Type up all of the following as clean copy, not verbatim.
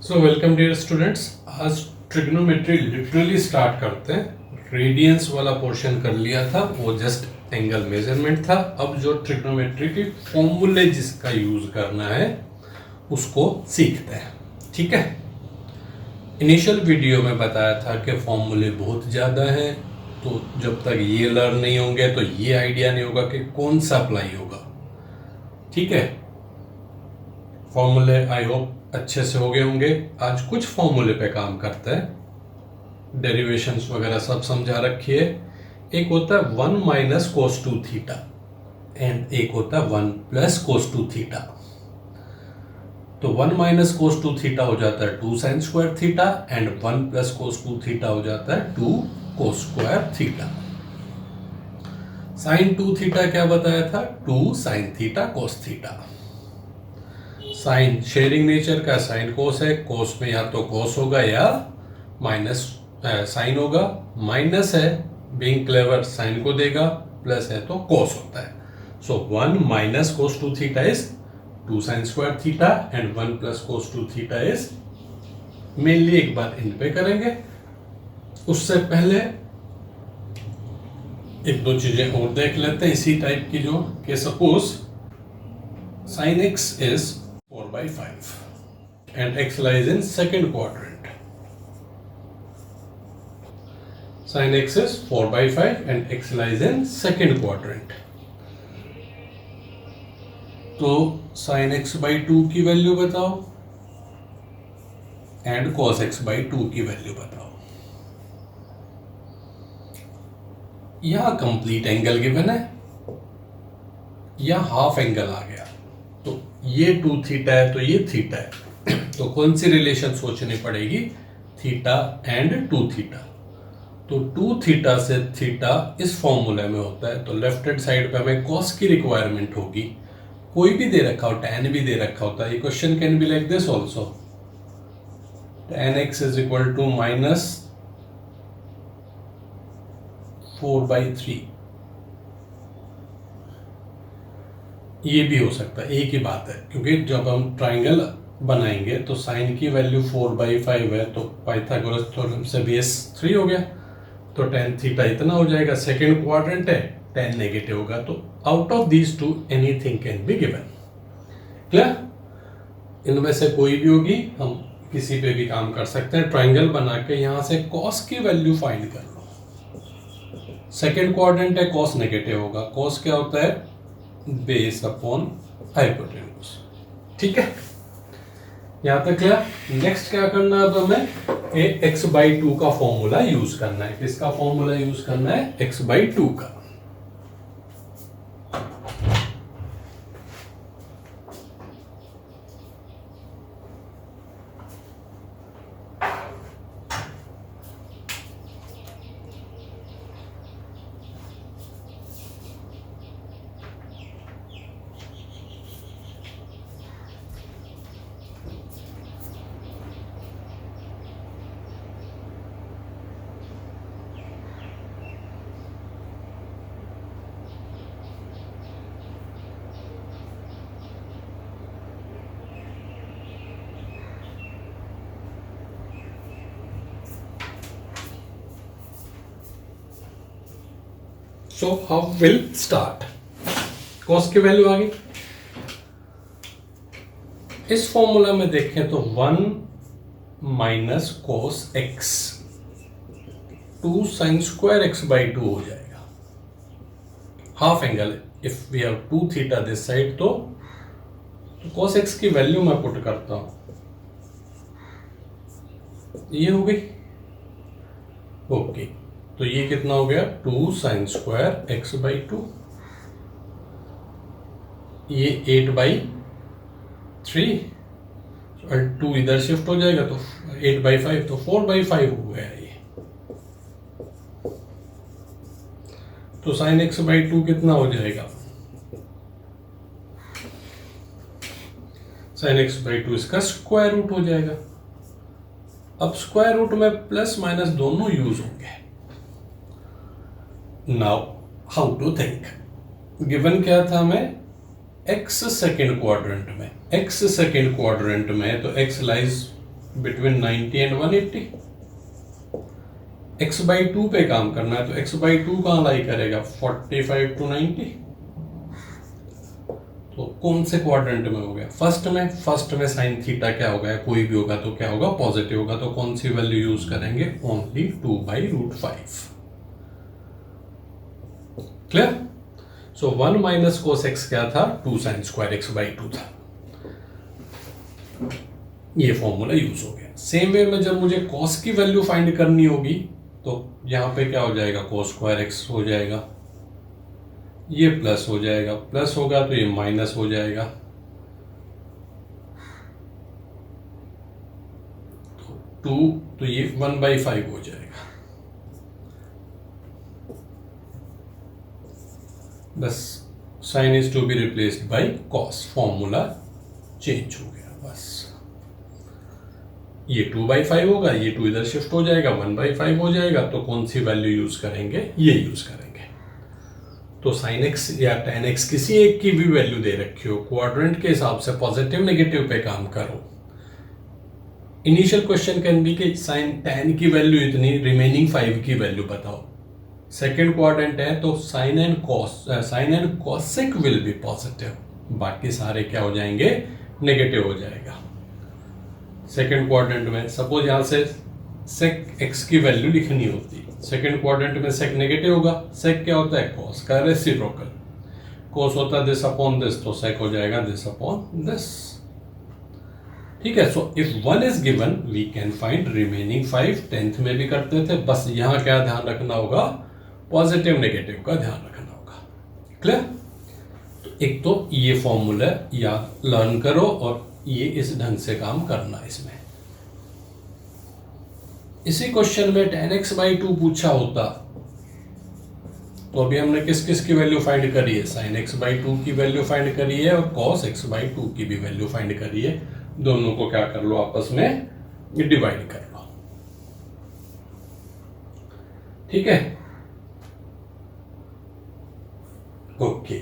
सो welcome dear students. आज trigonometry literally start करते हैं। रेडियंस वाला पोर्शन कर लिया था, वो जस्ट एंगल मेजरमेंट था। अब जो ट्रिग्नोमेट्री की फॉर्मूले जिसका यूज करना है उसको सीखते हैं, ठीक है। इनिशियल वीडियो में बताया था कि फॉर्मूले बहुत ज़्यादा हैं, तो जब तक ये लर्न नहीं होंगे तो ये आइडिया नहीं होगा कि कौन सा अप्लाई होगा, ठीक है। फॉर्मूले आई होप अच्छे से हो गए होंगे। आज कुछ फॉर्मूले पे काम करते हैं, डेरिवेशंस वगैरह सब समझा रखी है। एक होता है 1 minus cos two theta and एक होता है 1 प्लस कोस टू थीटा। तो 1 माइनस कोस टू थीटा हो जाता है 2 sine square theta and 1 plus cos two theta हो जाता है 2 cos square theta. Sine 2 theta क्या बताया था? 2 sine theta cos theta. Sine sharing nature का साइन कोस है, कोस में या तो कोस होगा या माइनस साइन होगा। माइनस है बीइंग क्लेवर साइन को देगा, प्लस है तो कोस होता है। So 1 minus cos two theta is 2 sine square theta and 1 plus cos two theta is, mainly एक बार इन पे करेंगे। उससे पहले एक दो चीजें और देख लेते हैं इसी टाइप की, जो कि suppose sin x is 4 by 5 and x lies in second quadrant. Sin x is 4 by 5 and x lies in second quadrant. तो sin x by 2 की वैल्यू बताओ एंड cos x by 2 की वैल्यू बताओ। यहां complete angle given है या half angle आ गया, तो ये 2 थीटा है तो ये थीटा है, तो कौन सी रिलेशन सोचनी पड़ेगी? Theta and 2 theta. तो 2 थीटा से थीटा इस फॉर्मूले में होता है, तो लेफ्ट हैंड साइड पे हमें कॉस की रिक्वायरमेंट होगी। कोई भी दे रखा हो, tan भी दे रखा होता है। ये question can be like this also, tan x is equal to minus 4/3। ये भी हो सकता है, एक ही बात है, क्योंकि जब हम ट्राइंगल बनाएंगे तो साइन की वैल्यू 4/5 है, तो पाइथागोरस थ्योरम से बेस 3 हो गया, तो tan थीटा इतना हो जाएगा। सेकंड क्वाड्रेंट है, tan नेगेटिव होगा, तो out of these two anything can be given. Clear? इनमें से कोई भी होगी, हम किसी पे भी काम कर सकते हैं। ट्राइंगल बना के यहां से कॉस की वैल्यू फाइंड कर लो। सेकेंड क्वाड्रेंट है, कॉस नेगेटिव होगा। कॉस क्या होता है? बेस अपॉन हाइपोटेन्यूज, ठीक है। यहां तक क्लियर? नेक्स्ट क्या करना है? अब हमें x by 2 का फॉर्मूला यूज करना है। किसका फॉर्मूला यूज करना है? x by 2 का। So how will start? Cos की वैल्यू आ गई। इस फॉर्मूला में देखें तो 1 minus cos x 2 sine square x by 2 हो जाएगा। Half angle, if we have 2 theta this side, तो कोस एक्स की वैल्यू मैं पुट करता हूं, ये हो गई। ओके, तो ये कितना हो गया? 2 साइन स्क्वायर एक्स बाई 2, ये 8/3 और 2 इधर शिफ्ट हो जाएगा तो 8/5, तो 4/5 हो गया ये। तो साइन एक्स बाई 2 कितना हो जाएगा? साइन एक्स बाई 2 इसका स्क्वायर रूट हो जाएगा। अब स्क्वायर रूट में प्लस माइनस दोनों यूज होंगे। Now how to think? Given क्या था हमें? एक्स सेकेंड क्वाड्रेंट में, एक्स सेकेंड क्वाड्रेंट में, तो x lies between 90 and 180। x/2 पे काम करना है, तो x/2 कहाँ लाई करेगा, 45 to 90। तो कौन से क्वाड्रेंट में हो गया, फर्स्ट में साइन थीटा क्या होगा, कोई भी होगा तो क्या होगा, पॉजिटिव होगा। तो कौन सी वैल्यू यूज करेंगे, ओनली 2/√5। क्लियर। सो 1 माइनस कोस एक्स क्या था, 2 साइन स्क्वायर x/2 था। ये फॉर्मूला यूज हो गया। सेम वे में जब मुझे कॉस की वैल्यू फाइंड करनी होगी तो यहां पे क्या हो जाएगा, कोस स्क्वायर एक्स हो जाएगा, ये प्लस हो जाएगा, प्लस होगा तो ये माइनस हो जाएगा, तो 2 तो ये 1/5 हो जाएगा। बस sine is to be replaced by cos, formula change हो गया। बस ये 2/5 होगा, ये 2 इधर शिफ्ट हो जाएगा, 1/5 हो जाएगा। तो कौन सी वैल्यू यूज करेंगे, ये यूज करेंगे। तो साइन एक्स या टेन एक्स किसी एक की भी वैल्यू दे रखी हो, क्वाड्रेंट के हिसाब से पॉजिटिव नेगेटिव पे काम करो। इनिशियल क्वेश्चन कैन बी कि साइन टेन की वैल्यू इतनी, रिमेनिंग 5 की वैल्यू बताओ। सेकेंड क्वाड्रेंट है तो sine and cosec will be positive, बाकी सारे क्या हो जाएंगे, नेगेटिव हो जाएगा। सेकेंड क्वाड्रेंट में सपोज यहां से सेक एक्स की वैल्यू लिखनी होती, सेकेंड क्वाड्रेंट में सेक नेगेटिव होगा। सेक क्या होता है, कॉस का रेसिप्रोकल। कॉस होता है दिस अपॉन दिस, तो सेक हो जाएगा दिस अपॉन दिस। ठीक है। So if 1 is given we can find remaining 5। 10th में भी करते थे। बस यहां क्या ध्यान रखना होगा, पॉजिटिव नेगेटिव का ध्यान रखना होगा। क्लियर। तो एक तो ये फॉर्मूला याद लर्न करो और ये इस ढंग से काम करना। इसमें इसी क्वेश्चन में tan x/2 पूछा होता तो अभी हमने किस किस की वैल्यू फाइंड करी है, sin x/2 की वैल्यू फाइंड करी है और cos x/2 की भी वैल्यू फाइंड करी है। दोनों को क्या कर लो, आपस में डिवाइड कर लो। ठीक है। ओके,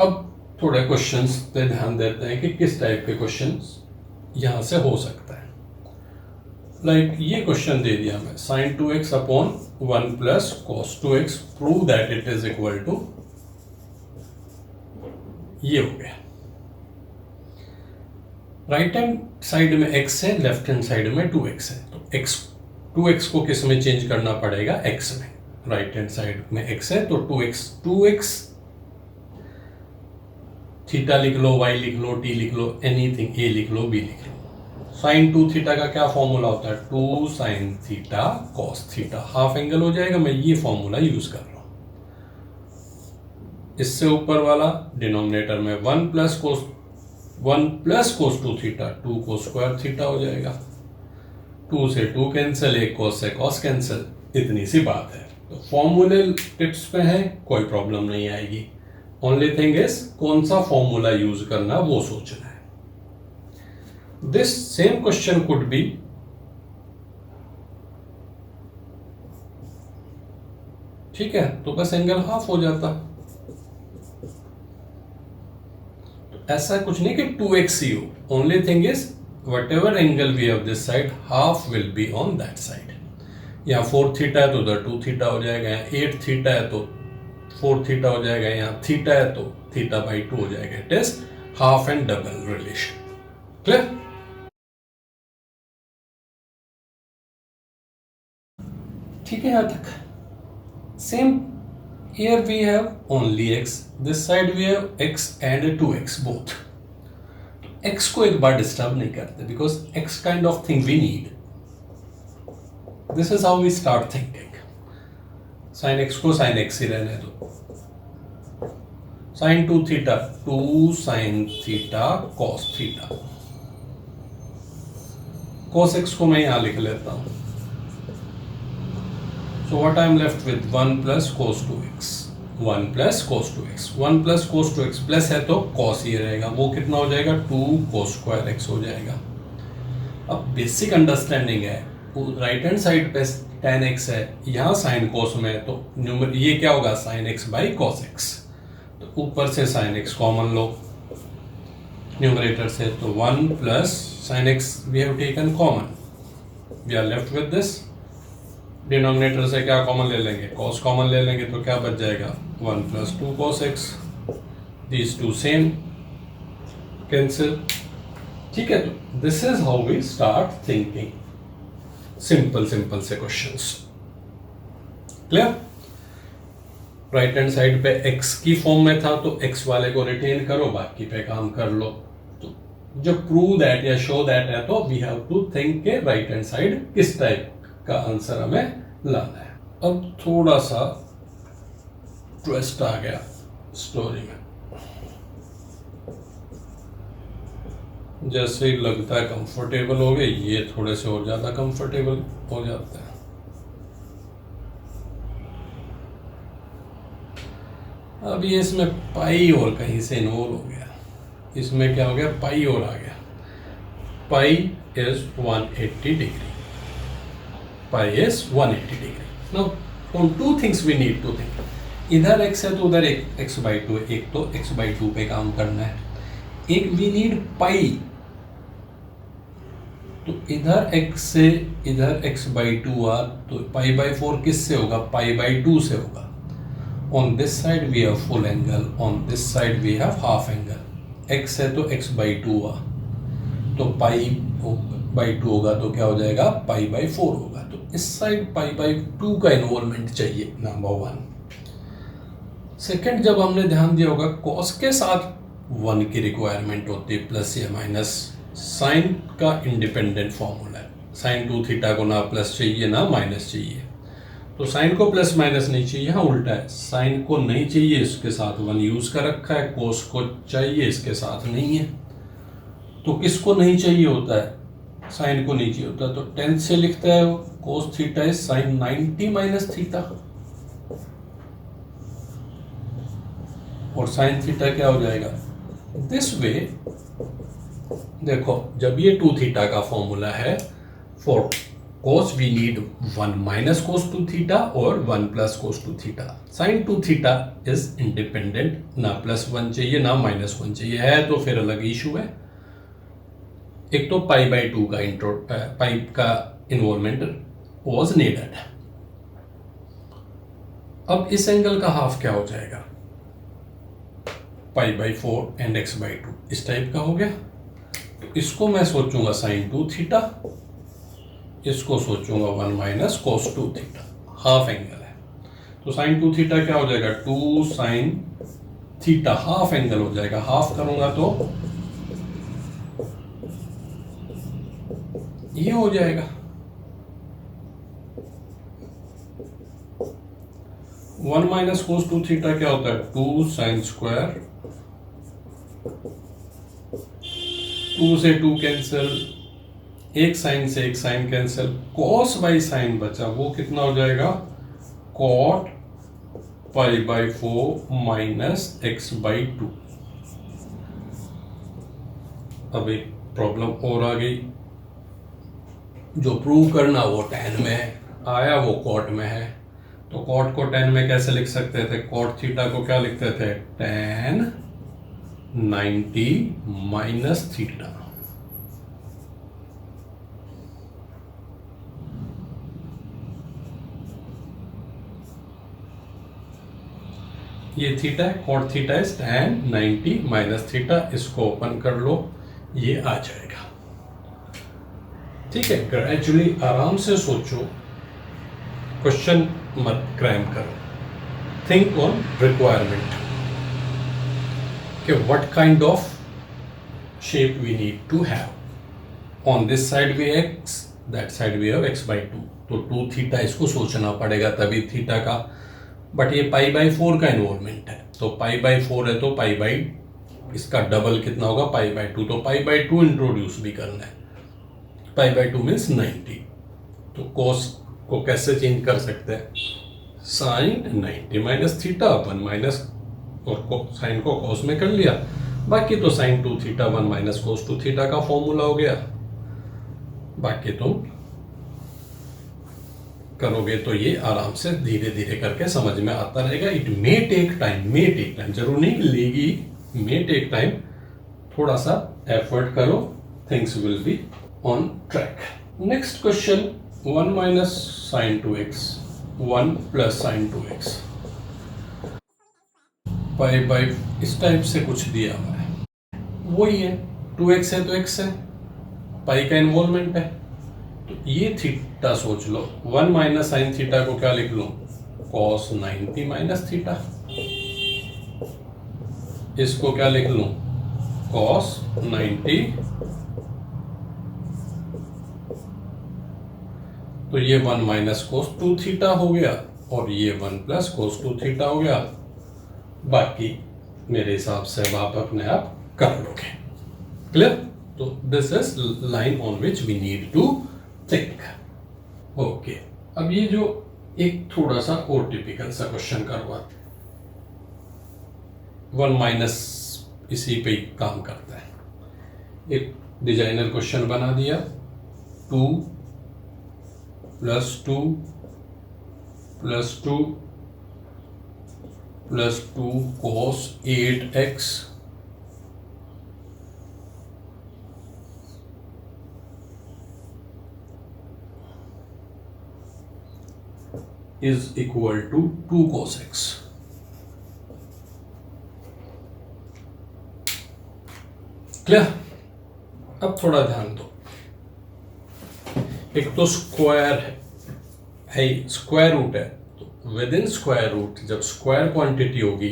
अब थोड़े क्वेश्चंस पे ध्यान देते हैं कि किस टाइप के क्वेश्चंस यहां से हो सकता है। लाइक ये क्वेश्चन दे दिया मैं, sin 2x upon 1 plus cos 2x, prove that it is equal to, ये हो गया। राइट हैंड साइड में x है, लेफ्ट हैंड साइड में 2x है, तो x 2x को किस में चेंज करना पड़ेगा, x में। राइट हैंड साइड में x है तो 2x थीटा लिख लो, y लिख लो, t लिख लो, एनीथिंग, a लिख लो, b लिख लो। साइन 2 थीटा का क्या फॉर्मूला होता है, 2 sine theta cos theta, half angle हो जाएगा। मैं ये फॉर्मूला यूज कर रहा हूं। इससे ऊपर वाला डिनोमिनेटर में 1 प्लस कोस 2 थीटा, 2 कोस स्क्वायर थीटा हो जाएगा। 2 से 2 कैंसिल, 1 कोस से कॉस कैंसिल, इतनी सी बात है। तो फॉर्मूले टिप्स पे है, कोई प्रॉब्लम नहीं आएगी। ओनली थिंग इज कौन सा फॉर्मूला यूज करना वो सोचना है। This same question could be ठीक है, तो बस एंगल हाफ हो जाता। तो ऐसा कुछ नहीं कि 2x ही हो। Only thing is what angle we have this side, half will be on that side. यहाँ 4 थीटा है तो उधर 2 थीटा हो जाएगा, यहाँ 8 थीटा है तो 4 थीटा हो जाएगा, यहाँ थीटा है तो θ/2 हो जाएगा। It is half and double relation. Clear. ठीक है, यहां तक same. here we have only x, this side we have x and 2x both. x को एक बार डिस्टर्ब नहीं करते because x kind of thing we need. This is how we start thinking. sin x को sin x ही रहने दो। sin 2 theta, 2 sin theta cos theta. cos x को मैं यहां लिख लेता हूं। So what I am left with 1 plus cos 2x, 1 plus cos 2x, 1 plus cos 2x plus है तो cos ही रहेगा, वो कितना हो जाएगा, 2 cos स्क्वायर x हो जाएगा। अब बेसिक अंडरस्टैंडिंग है, राइट हैंड साइड पे tan x है, यहाँ sin cos में है, तो न्यूमर ये क्या होगा, sin x by cos x। तो ऊपर से sin x कॉमन लो, न्यूमरेटर से, तो 1 plus sine x we have taken common, we are left with this. Denominator से क्या कॉमन ले लेंगे, कॉस कॉमन ले लेंगे, तो क्या बच जाएगा 1 plus 2 cos X, these two same cancel. ठीक है, तो this is how we start thinking simple से questions. Clear? Right hand side पे x की फॉर्म में था तो x वाले को रिटेन करो, बाकी पे काम कर लो। तो जो प्रूव दैट या शो दैट है तो वी हैव टू थिंक के राइट हैंड साइड किस टाइप का आंसर हमें लाना है। अब थोड़ा सा ट्विस्ट आ गया स्टोरी में, जैसे ही लगता है कंफर्टेबल हो गए, ये थोड़े से और ज्यादा कंफर्टेबल हो जाते हैं। अब ये इसमें पाई और कहीं से इन्वॉल्व हो गया, इसमें क्या हो गया, पाई और आ गया। Pi is 180 degree, pi is 180 degree. Now on two things we need to think, इधर x है तो उधर x/2 है, एक तो x/2 पे काम करना है, एक वी नीड पाई, तो इधर x से इधर x/2 आ, तो π/4 किससे होगा, π/2 से होगा। On this side we have full angle, on this side we have half angle. x है तो x/2 आ, तो π/2 होगा तो क्या हो जाएगा, π/4 होगा। तो इस साइड π/2 का इन्वॉल्वमेंट चाहिए, नंबर 1। सेकंड, जब हमने ध्यान दिया होगा cos के साथ 1 की रिक्वायरमेंट होती है, प्लस या माइनस। साइन का इंडिपेंडेंट फॉर्मूला है, साइन 2 थीटा को ना प्लस चाहिए ना माइनस चाहिए, तो साइन को प्लस माइनस नहीं चाहिए। यहाँ उल्टा है, साइन को नहीं चाहिए, इसके साथ 1 यूज कर रखा है, कोस को चाहिए, इसके साथ नहीं है। तो किसको नहीं चाहिए होता है, साइन को नहीं चाहिए होता, तो 10 से लिखता है cos theta is sine 90 minus theta, और साइन थीटा क्या हो जाएगा दिस वे। देखो, जब ये 2 थीटा का फॉर्मूला है, for cos we need 1 minus cos 2 theta और 1 plus cos 2 theta। sin 2 theta is independent, ना प्लस 1 चाहिए ना माइनस 1 चाहिए, है तो फिर अलग इशू है। एक तो π/2 का पाई का इन्वॉल्वमेंट was needed। अब इस एंगल का हाफ क्या हो जाएगा, π/4 एंड x/2 इस टाइप का हो गया। तो इसको मैं सोचूंगा sin 2 थीटा, इसको सोचूंगा 1 माइनस कोस 2 थीटा, हाफ एंगल है। तो साइन 2 थीटा क्या हो जाएगा, 2 साइन थीटा, हाफ एंगल हो जाएगा। हाफ करूंगा तो ये हो जाएगा 1 माइनस कोस 2 थीटा क्या होता है, 2 साइन स्क्वायर, 2 से 2 कैंसिल, एक साइन से एक sine cancel, cos by sine बचा, वो कितना हो जाएगा, कॉट π/4 माइनस x/2। अब एक प्रॉब्लम और आ गई, जो प्रूव करना वो tan में आया, वो कॉट में है। तो कॉट को tan में कैसे लिख सकते थे, कॉट थीटा को क्या लिखते थे, tan 90 माइनस थीटा। ये थीटा है, cot theta is tan 90 minus theta. इसको ओपन कर लो, ये आ जाएगा। ठीक है, ग्रेजुअली आराम से सोचो, क्वेश्चन मत क्रैम करो, थिंक ऑन रिक्वायरमेंट कि what kind of shape we need to have. On this side we x, that side we have x/2, तो 2 थीटा इसको सोचना पड़ेगा तभी थीटा का, बट ये π/4 का इन्वॉल्वमेंट है, तो π/4 है तो इसका डबल कितना होगा, π/2, तो π/2 इंट्रोड्यूस भी करना है। π/2 मीन्स 90, तो cos को कैसे चेंज कर सकते हैं, साइन 90 माइनस थीटा 1 माइनस, और साइन को cos में कर लिया, बाकी तो sine 2 theta 1 minus cos 2 theta का फॉर्मूला हो गया। बाकी तुम करोगे तो ये आराम से धीरे धीरे करके समझ में आता रहेगा। इट मे टेक टाइम, जरूर नहीं लेगी, मे टेक टाइम, थोड़ा सा एफर्ट करो, things will be on track. Next question, 1 minus sine 2x, 1 plus sine 2x, pi by इस टाइप से कुछ दिया हुआ है, वही है, 2x है तो x है, पाई का इन्वॉल्वमेंट है, तो ये थीटा सोच लो, 1 माइनस साइन थीटा को क्या लिख लूं, cos 90 माइनस थीटा, इसको क्या लिख लूं, cos 90, तो ये 1 माइनस cos 2 थीटा हो गया और ये 1 प्लस cos 2 थीटा हो गया। बाकी मेरे हिसाब से अब आप अपने आप कर लोगे। क्लियर? तो this is line on which we need to think. Okay, अब ये जो एक थोड़ा सा और टिपिकल सा क्वेश्चन करवा, 1 माइनस इसी पे काम करता है। एक डिजाइनर क्वेश्चन बना दिया, 2 plus 2 plus 2 plus 2 cos 8x is equal to 2 cos x। Clear? अब थोड़ा ध्यान दो, एक तो स्क्वायर है, स्क्वायर रूट है, तो विद इन स्क्वायर रूट जब स्क्वायर क्वांटिटी होगी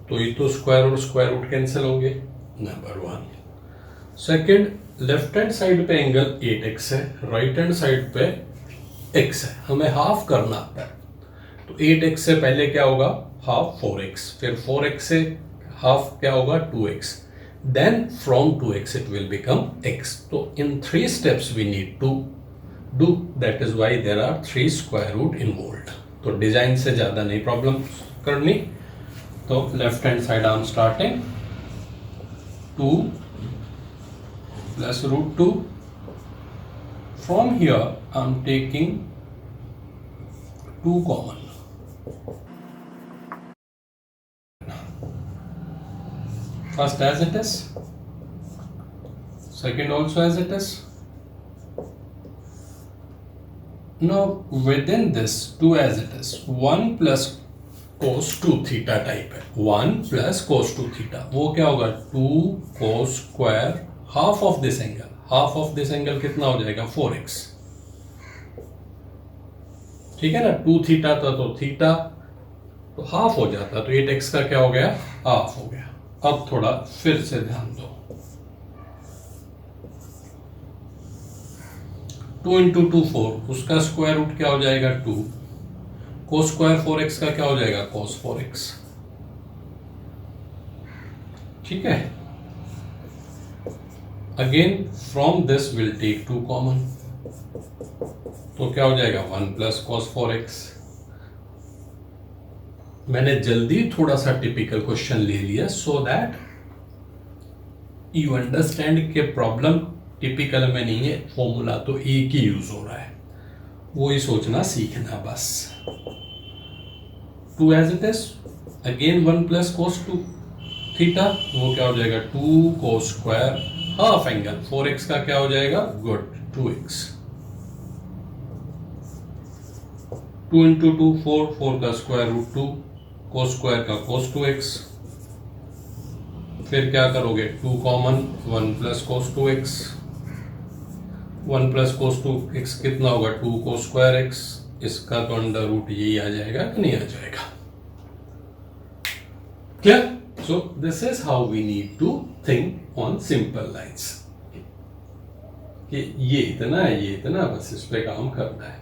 तो ये तो स्क्वायर और स्क्वायर रूट कैंसिल होंगे, number 1। Second, left hand side पे एंगल 8x है, राइट हैंड साइड पे x है, हमें हाफ करना आता है, तो 8x से पहले क्या होगा, हाफ 4x, फिर 4x से हाफ क्या होगा, 2x, then from 2x it will become x। तो in 3 steps we need to do, that is why there are 3 square root involved। तो डिजाइन से ज्यादा नहीं प्रॉब्लम करनी, तो left hand side I am starting 2 plus root 2, from here I am taking 2 common, first as it is, second also as it is। Now within this 2 as it is, 1 plus cos 2 theta type है, 1 plus cos 2 theta, वो क्या होगा, 2 cos square half of this angle, half of this angle कितना हो जाएगा, 4x। ठीक है ना, 2 थीटा था तो थीटा तो हाफ हो जाता, तो 8x का क्या हो गया, हाफ हो गया। अब थोड़ा फिर से ध्यान दो, 2 इंटू 2 4, उसका स्क्वायर रूट क्या हो जाएगा, 2, cos स्क्वायर 4x का क्या हो जाएगा, cos 4x। ठीक है, again from this will take 2 common, तो क्या हो जाएगा, 1 प्लस cos 4x। मैंने जल्दी थोड़ा सा टिपिकल क्वेश्चन ले लिया सो दैट यू अंडरस्टैंड के प्रॉब्लम टिपिकल में नहीं है, फॉर्मूला तो एक ही यूज हो रहा है, वो ही सोचना सीखना बस। 2 as it is, again 1 plus cos 2 theta, वो क्या हो जाएगा, 2 cos square half angle 4x का क्या हो जाएगा, गुड 2x। 2 इंटू 2 4, 4 का स्क्वायर रूट 2, cos स्क्वायर का cos 2x, फिर क्या करोगे, 2 common, 1 plus cos 2x, 1 plus cos 2x कितना होगा, 2 cos स्क्वायर x, इसका तो अंडर रूट यही आ जाएगा कि नहीं आ जाएगा। Clear? So this is how we need to think on simple lines, कि ये इतना है, ये इतना, बस इस पे काम करना है।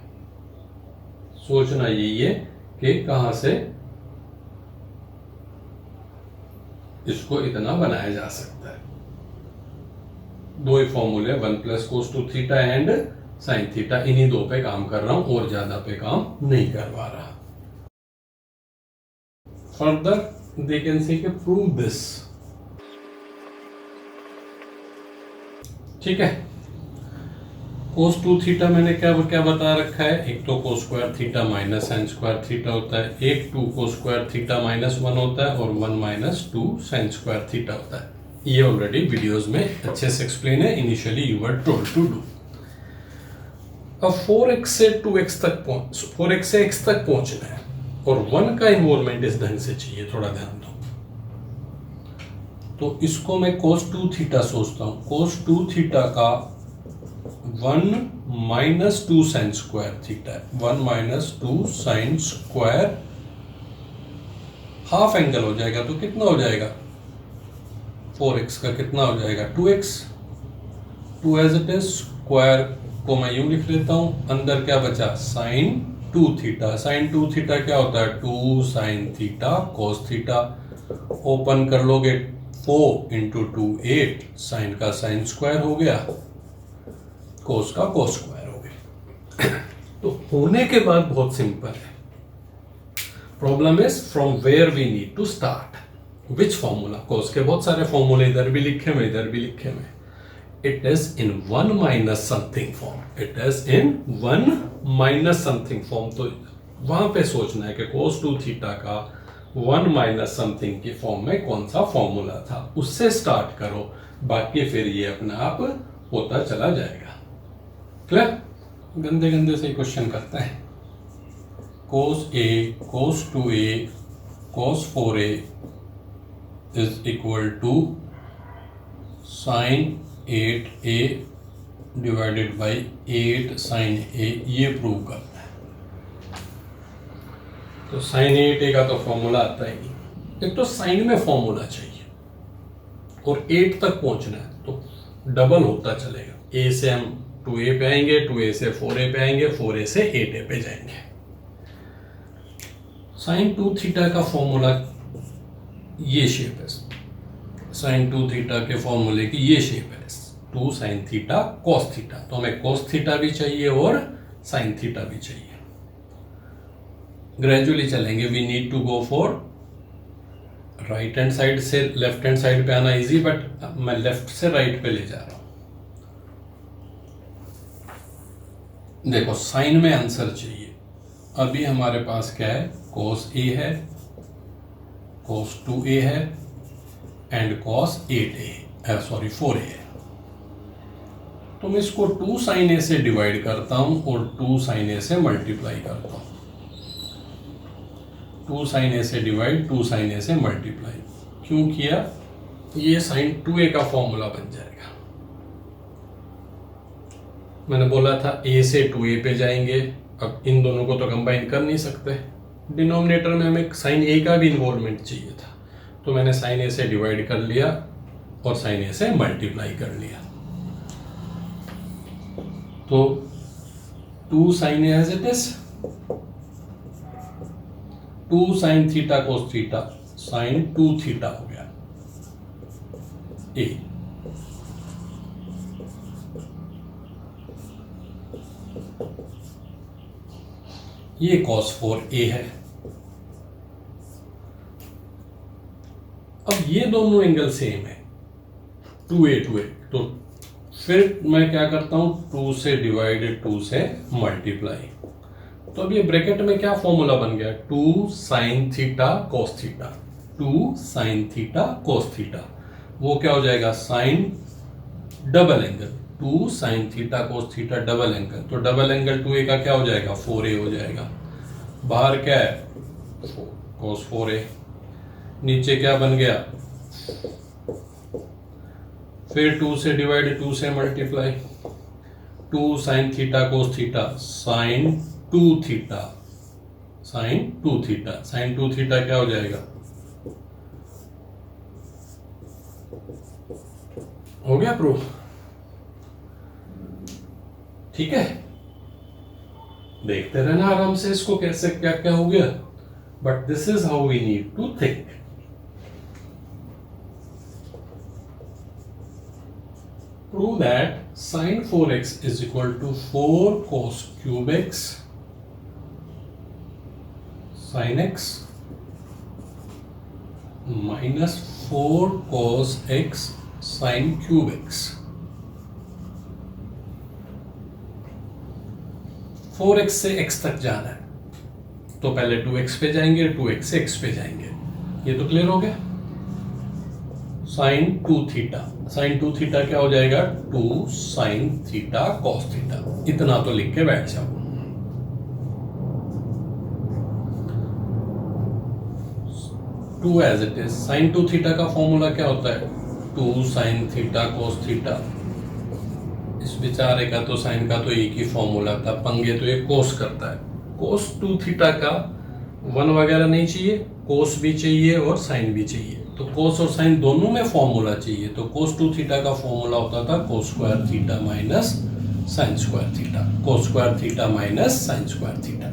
सोचना यही है कि कहां से इसको इतना बनाया जा सकता है। दो ही फॉर्मूले, 1 plus cos 2 theta and sine theta, इन्हीं दो पे काम कर रहा हूं और ज्यादा पे काम नहीं करवा रहा। Further they can say prove this. ठीक है, cos 2 थीटा मैंने क्या बता रखा है, एक तो cos square theta minus sine square theta होता है, एक 2 cos स्क्वायर थीटा माइनस 1 होता है और 1 माइनस 2 साइन स्क्वायर थीटा होता है। ये ऑलरेडी वीडियोस में अच्छे से एक्सप्लेन है, initially you were told to do. अब 4x से 2x तक 4x से x तक पहुंचना है और 1 का इन्वॉल्वमेंट इस ढंग से चाहिए, थोड़ा ध्यान दो। तो इसको मैं cos 2 थीटा सोचता हूं, cos 2 थीटा का 1 माइनस 2 साइन स्क्वायर थीटा है, 1 minus 2 sine square half angle हो जाएगा, तो कितना हो जाएगा 4x का कितना हो जाएगा 2x, 2 as it is, square को मैं यूं लिख लेता हूं, अंदर क्या बचा साइन 2 थीटा, साइन 2 थीटा क्या होता है 2 sine theta cos theta, open कर लोगे 4 इंटू 2 8, साइन का साइन स्क्वायर हो गया, कोस का कोस स्क्वायर हो गया। तो होने के बाद बहुत सिंपल है, problem is from where we need to start, which formula. Cos के बहुत सारे फॉर्मूले इधर भी लिखे हुए इधर भी लिखे हुए, it is in 1 minus something form, it is in 1 minus something form. तो वहां पे सोचना है कि cos 2 थीटा का 1 माइनस समथिंग की फॉर्म में कौन सा फॉर्मूला था, उससे स्टार्ट करो, बाकी फिर ये अपने आप होता चला जाएगा। क्लियर? गंदे गंदे से क्वेश्चन करते हैं। cos a cos 2a cos 4a is equal to sine 8a divided by 8 sine a, ये प्रूव करना है। तो साइन 8a का तो फॉर्मूला आता ही नहीं, एक तो साइन में फॉर्मूला चाहिए और 8 तक पहुंचना है, तो डबल होता चलेगा, a से हम 2a पे आएंगे, 2a से 4a पे आएंगे, 4a से 8a पे जाएंगे। साइन 2 थीटा का फॉर्मूला ये शेप है, साइन 2 थीटा के फॉर्मूले की ये शेप है, 2 साइन थीटा कॉस थीटा, तो हमें कॉस थीटा भी चाहिए और साइन थीटा भी चाहिए। ग्रेजुअली चलेंगे, we need to go for right hand side से लेफ्ट हैंड साइड पे आना इजी, बट मैं लेफ्ट से राइट पे ले जा रहा हूं। देखो साइन में आंसर चाहिए, अभी हमारे पास क्या है cos a है, cos 2a है एंड cos 8a है, सॉरी 4a है। तो मैं इसको 2 साइन a से डिवाइड करता हूं और 2 साइन a से मल्टीप्लाई करता हूं, 2 साइन a से डिवाइड 2 साइन a से मल्टीप्लाई क्यों किया, ये साइन 2a का फॉर्मूला बन जाएगा। मैंने बोला था a से 2a पे जाएंगे, अब इन दोनों को तो कंबाइन कर नहीं सकते, डिनोमिनेटर में हमें साइन a का भी इन्वॉल्वमेंट चाहिए था, तो मैंने साइन a से डिवाइड कर लिया और साइन a से मल्टीप्लाई कर लिया। तो 2 sine a as it is, 2 sine theta cos theta, sine 2 theta हो गया a। ये cos 4a है। अब ये दोनों एंगल सेम है, 2a 2a, तो फिर मैं क्या करता हूं 2 से डिवाइडेड 2 से मल्टीप्लाई। तो अब ये ब्रैकेट में क्या फॉर्मूला बन गया, 2 sine theta cos theta, 2 sine theta cos theta, वो क्या हो जाएगा sine double angle, 2 sine theta cos theta double angle, तो डबल एंगल 2a का क्या हो जाएगा 4a हो जाएगा, बाहर क्या है कोस 4a, नीचे क्या बन गया, फिर 2 से डिवाइड 2 से multiply, 2 sine theta cos theta sine 2 theta, sine 2 theta, sine 2 theta क्या हो जाएगा, हो गया प्रूफ। ठीक है, देखते रहना आराम से इसको कैसे क्या क्या हो गया, but this is how we need to think. Prove that sin 4x is equal to 4 cos cube x sin x minus 4 cos x sin cube x। 4x से x तक जाना है, तो पहले 2x पे जाएंगे, 2x से x पे जाएंगे, ये तो क्लियर हो गया। साइन 2 थीटा, साइन 2 थीटा क्या हो जाएगा 2 साइन थीटा कॉस थीटा, इतना तो लिख के बैठ जाओ। Two as it is, sine 2 theta का फॉर्मूला क्या होता है 2 साइन थीटा कॉस थीटा। इस बेचारे का तो साइन का तो एक ही फॉर्मूला था, पंगे तो ये कोस करता है। कोस 2 थीटा का 1 वगैरह नहीं चाहिए, कोस भी चाहिए और साइन भी चाहिए, तो कोस और साइन दोनों में फॉर्मूला चाहिए। तो कोस 2 थीटा का फॉर्मूला होता था cos square theta minus sine square theta, cos square theta minus sine square theta.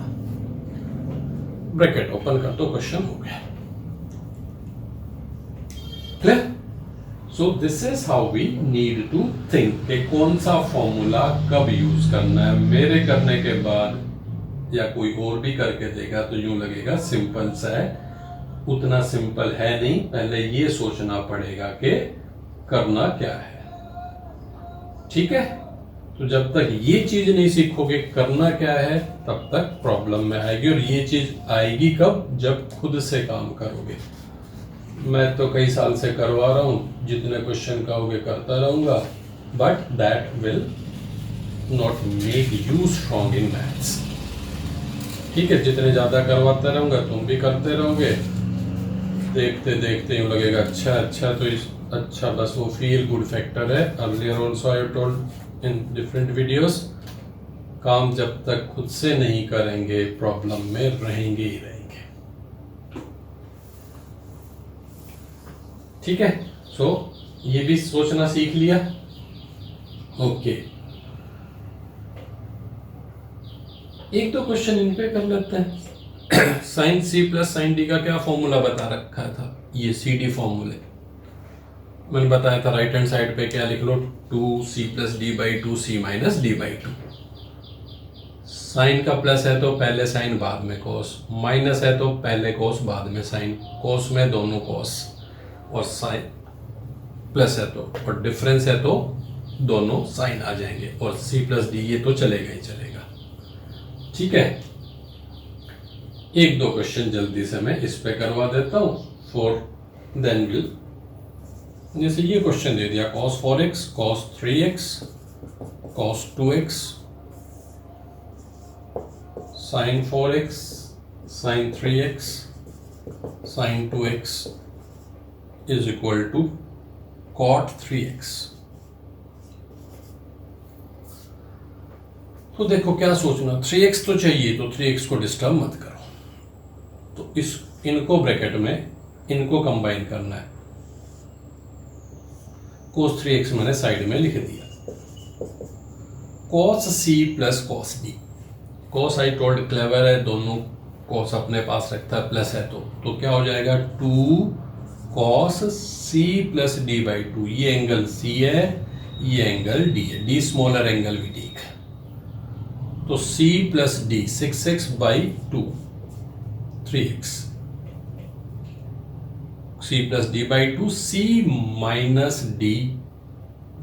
Bracket open कर दो, क्वेश्चन हो गया। Clear? So this is how we need to think कि कौन सा फॉर्मूला कब यूज करना है। मेरे करने के बाद या कोई और भी करके देगा तो यूं लगेगा सिंपल सा है, उतना सिंपल है नहीं। पहले ये सोचना पड़ेगा कि करना क्या है। ठीक है, तो जब तक ये चीज नहीं सीखोगे करना क्या है तब तक प्रॉब्लम में आएगी। और ये चीज आएगी कब, जब खुद से काम करोगे। मैं तो कई साल से करवा रहा हूं, जितने क्वेश्चन कहोगे करता रहूंगा, but that will not make you strong in maths. ठीक है, जितने ज्यादा करवाता रहूंगा तुम भी करते रहोगे, देखते देखते यूं लगेगा अच्छा तो इस अच्छा बस वो फील गुड फैक्टर है। Earlier also I told in different videos, काम जब तक खुद से नहीं करेंगे प्रॉब्लम में रहेंगे ही रहेंगे। ठीक है, सो ये भी सोचना सीख लिया। ओके, एक तो क्वेश्चन इन पे कर लेते हैं। साइन सी प्लस साइन डी का क्या फॉर्मूला बता रखा था, ये सी डी फॉर्मूले मैंने बताया था। राइट हैंड साइड पे क्या लिख लो 2c plus d by 2c minus d by 2। Sine का प्लस है तो पहले साइन बाद में कॉस, माइनस है तो पहले कॉस बाद में साइन, कॉस में दोनों कॉस, और साइन प्लस है तो, और डिफरेंस है तो दोनों साइन आ जाएंगे, और सी प्लस डी ये तो चलेगा ही चलेगा। ठीक है, एक दो क्वेश्चन जल्दी से मैं इस पे करवा देता हूं फॉर देन विल। जैसे ये क्वेश्चन दे दिया cos 4x cos 3x cos 2x sin 4x sin 3x sin 2x is equal to cot 3x। तो देखो क्या सोचना, 3x तो चाहिए तो 3x को डिस्टर्ब मत करो, तो इनको ब्रैकेट में इनको कंबाइन करना है। cos 3x मैंने साइड में लिख दिया, cos c plus cos d। cos I told clever है, दोनों cos अपने पास रखता है, प्लस है तो क्या हो जाएगा 2 cos c plus d by 2। ये एंगल c है, ये एंगल d है, d स्मॉलर एंगल भी ठीक है, तो c plus d 6x by 2 3x, c plus d by 2 c minus d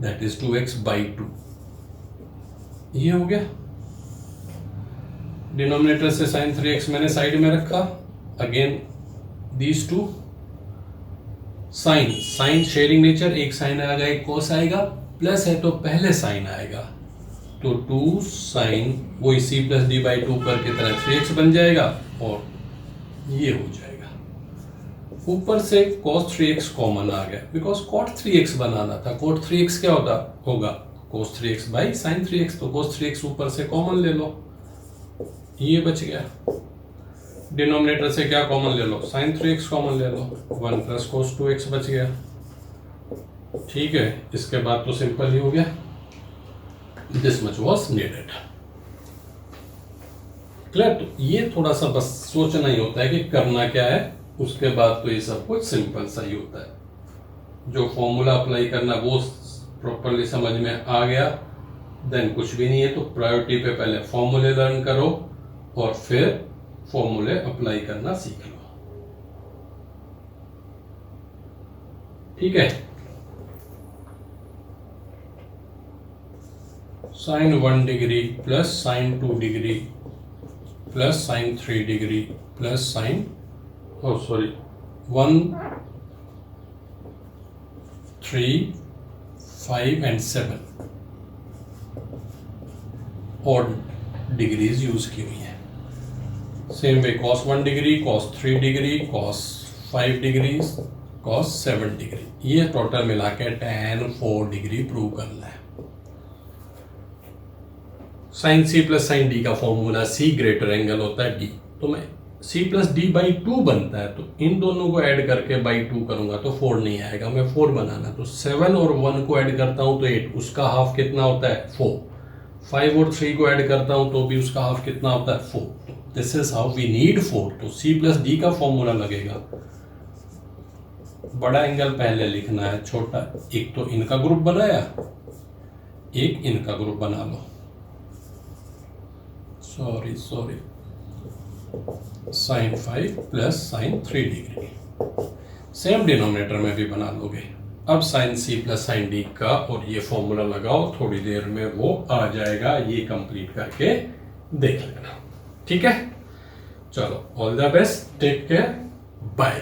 that is 2x by 2। ये हो गया। डिनोमिनेटर से साइन 3x मैंने साइड में रखा, again these two sine, sine sharing nature, एक साइन आएगा एक कोस आएगा, प्लस है तो पहले साइन आएगा, तो 2 साइन वही c प्लस डी बाई 2 पर की तरह 3x बन जाएगा, और ये हो जाएगा। ऊपर से cos 3x कॉमन आ गया, बिकॉज cot 3x बनाना था। cot 3x क्या होगा cos 3x by sin 3x, तो cos 3x ऊपर से कॉमन ले लो, ये बच गया। डिनोमिनेटर से क्या कॉमन ले लो, sin 3x कॉमन ले लो, 1 प्लस cos 2x बच गया। ठीक है, इसके बाद तो सिंपल ही हो गया, this much was needed. Clear? तो ये थोड़ा सा बस सोचना ही होता है कि करना क्या है, उसके बाद तो ये सब कुछ सिंपल सा ही होता है। जो फॉर्मूला अप्लाई करना वो प्रॉपरली समझ में आ गया, देन कुछ भी नहीं है। तो प्रायोरिटी पे पहले फॉर्मूले लर्न करो और फिर फॉर्मूले अप्लाई करना सीख लो। ठीक है, sine 1 degree plus sine 2 degree plus sine 3 degree plus sine 1 3, 5 and 7 और डिग्रीज यूज की हुई है। Same way cos 1 degree, cos 3 degree, cos 5 degree, cos 7 degree, ये टोटल मिला के tan 4 डिग्री प्रूव करना है। साइन सी प्लस साइन डी का फॉर्मूला सी ग्रेटर एंगल होता है डी, तो मैं सी प्लस डी बाई 2 बनता है, तो इन दोनों को ऐड करके बाई 2 करूंगा तो 4 नहीं आएगा, मैं 4 बनाना, तो 7 और 1 को ऐड करता हूं तो 8, उसका हाफ कितना होता है 4, 5 और 3 को ऐड करता हूं तो भी उसका हाफ कितना होता है 4, this is how we need 4। तो सी प्लस डी का फॉर्मूला लगेगा, बड़ा एंगल पहले लिखना है, छोटा एक तो इनका ग्रुप बनाया, एक इनका ग्रुप बना लो, sorry sine 5 plus sine 3 degree, same denominator में भी बना लोगे। अब साइन सी प्लस साइन डी का और ये फॉर्मूला लगाओ, थोड़ी देर में वो आ जाएगा, ये कंप्लीट करके देख लेना, ठीक है। चलो, all the best, take care, bye.